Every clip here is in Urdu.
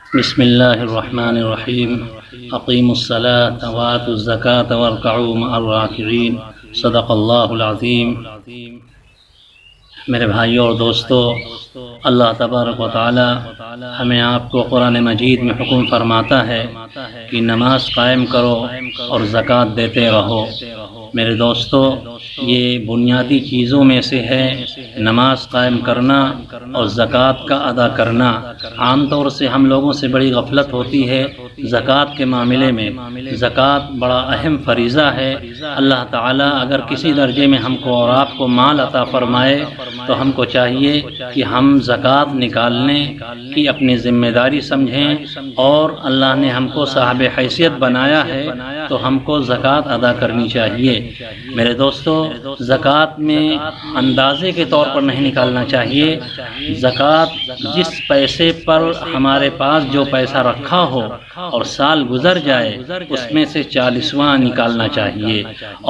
بسم اللہ الرحمن الرحیم اقیموا الصلاة وآتوا الزکاة وارکعوا مع الراکعین صدق اللہ العظیم۔ میرے بھائیوں اور دوستو، اللہ تبارک و تعالی ہمیں آپ کو قرآن مجید میں حکم فرماتا ہے کہ نماز قائم کرو اور زکوٰۃ دیتے رہو۔ میرے دوستو، یہ بنیادی چیزوں میں سے ہے نماز قائم کرنا اور زکوٰۃ کا ادا کرنا۔ عام طور سے ہم لوگوں سے بڑی غفلت ہوتی ہے زکوٰۃ کے معاملے میں۔ زکوٰۃ بڑا اہم فریضہ ہے۔ اللہ تعالیٰ اگر کسی درجے میں ہم کو اور آپ کو مال عطا فرمائے تو ہم کو چاہیے کہ ہم زکوٰۃ نکالنے کی اپنی ذمہ داری سمجھیں، اور اللہ نے ہم کو صاحب حیثیت بنایا ہے تو ہم کو زکوٰۃ ادا کرنی چاہیے۔ میرے دوستو، زکوٰۃ میں اندازے کے طور پر نہیں نکالنا چاہیے۔ زکوٰۃ جس پیسے پر ہمارے پاس جو پیسہ رکھا ہو اور سال گزر جائے اس میں سے 40واں نکالنا چاہیے۔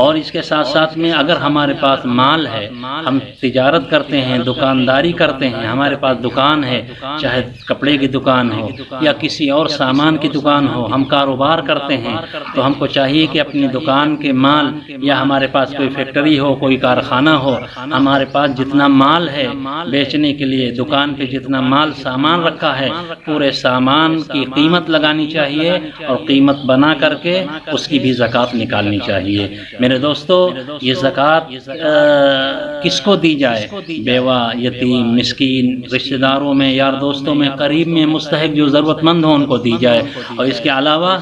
اور اس کے ساتھ ساتھ میں اگر ہمارے پاس مال ہے، ہم تجارت کرتے ہیں، دکانداری کرتے ہیں، ہمارے پاس دکان ہے، چاہے کپڑے کی دکان ہو یا کسی اور سامان کی دکان ہو، ہم کاروبار کرتے ہیں تو ہم کو چاہیے کہ اپنی دکان کے مال، یا ہمارے پاس کوئی فیکٹری ہو، کوئی کارخانہ ہو، ہمارے پاس جتنا مال ہے بیچنے کے لیے، دکان پہ جتنا مال سامان رکھا ہے، پورے سامان کی قیمت لگانی چاہیے اور قیمت بنا کر کے اس کی بھی زکوٰۃ نکالنی چاہیے۔ میرے دوستو، یہ زکوٰۃ کس کو دی جائے؟ بیوہ، یتیم، مسکین، رشتہ داروں میں، یار دوستوں میں، قریب میں مستحق جو ضرورت مند ہوں ان کو دی جائے۔ اور اس کے علاوہ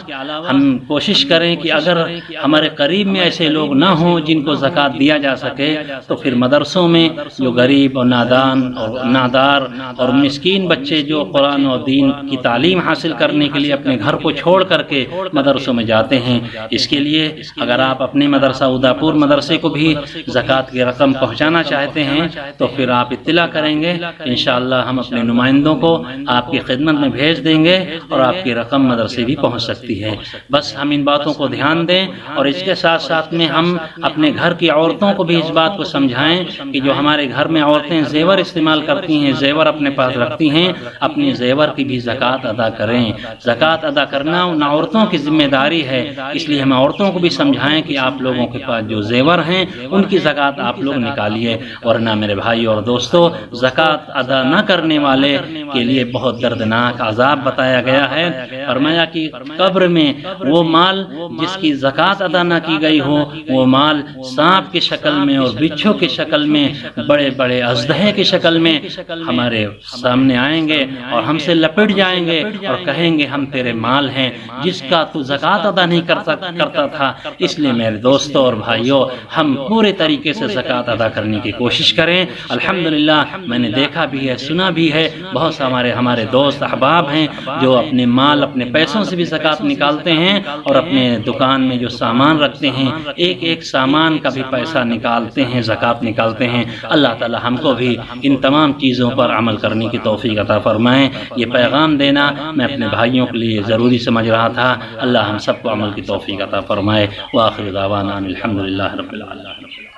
ہم کوشش کریں کہ اگر ہمارے قریب میں ایسے لوگ نہ ہوں جن کو زکوٰۃ دیا جا سکے تو پھر مدرسوں میں جو غریب اور نادان اور نادار اور مسکین بچے جو قرآن و دین کی تعلیم حاصل کرنے کے لیے اپنے گھر کو چھوڑ کر کے مدرسوں میں جاتے ہیں، اس کے لیے اگر آپ اپنے مدرسہ اوداپور مدرسے کو بھی زکوٰۃ کی رقم پہنچانا چاہتے ہیں تو پھر آپ اطلاع کریں گے، انشاءاللہ ہم اپنے نمائندوں کو آپ کی خدمت میں بھیج دیں گے اور آپ کی رقم مدرسے بھی پہنچ سکتی ہے۔ بس ہم ان باتوں کو دھیان دیں، اور اس کے ساتھ ساتھ میں ہم اپنے گھر کی عورتوں کو بھی اس بات کو سمجھائیں کہ جو ہمارے گھر میں عورتیں زیور استعمال کرتی ہیں، زیور اپنے پاس رکھتی ہیں، اپنی زیور کی بھی زکوٰۃ ادا کریں۔ زکوٰۃ ادا کرنا ان عورتوں کی ذمہ داری ہے، اس لیے ہم عورتوں کو بھی سمجھائیں کہ آپ لوگوں کے پاس جو زیور ہیں ان کی زکوٰۃ آپ لوگ نکالیے، ورنہ میرے بھائی اور دوستو، زکوٰۃ ادا نہ کرنے والے کے لیے بہت دردناک عذاب بتایا گیا ہے۔ فرمایا کہ قبر میں وہ مال جس کی زکوٰۃ ادا نہ کی گئی ہو، وہ مال سانپ کی شکل میں اور بچھو کی شکل میں، بڑے بڑے اژدہے کی شکل میں ہمارے سامنے آئیں گے اور ہم سے لپٹ جائیں گے اور کہیں گے ہم تیرے مال ہیں جس کا تو زکوٰۃ ادا نہیں کرتا تھا۔ اس لیے میرے دوستوں اور بھائیوں، ہم پورے طریقے سے زکوٰۃ ادا کرنے کی کوشش کریں۔ الحمدللہ میں نے دیکھا بھی ہے، سنا بھی ہے، بہت سے ہمارے دوست احباب ہیں جو اپنے مال، اپنے پیسوں سے بھی زکوٰۃ نکالتے ہیں اور اپنے دکان میں جو سامان رکھتے ہیں ایک ایک سامان کا بھی پیسہ نکالتے ہیں، زکوٰۃ نکالتے ہیں۔ اللہ تعالی ہم کو بھی ان تمام چیزوں پر عمل کرنے کی توفیق عطا فرمائیں۔ یہ پیغام دینا میں اپنے بھائیوں کے لیے ضروری سمجھ رہا تھا۔ اللہ ہم سب کو عمل کی توفیق عطا فرمائے۔ وآخر دعوانا الحمدللہ رب العالمین۔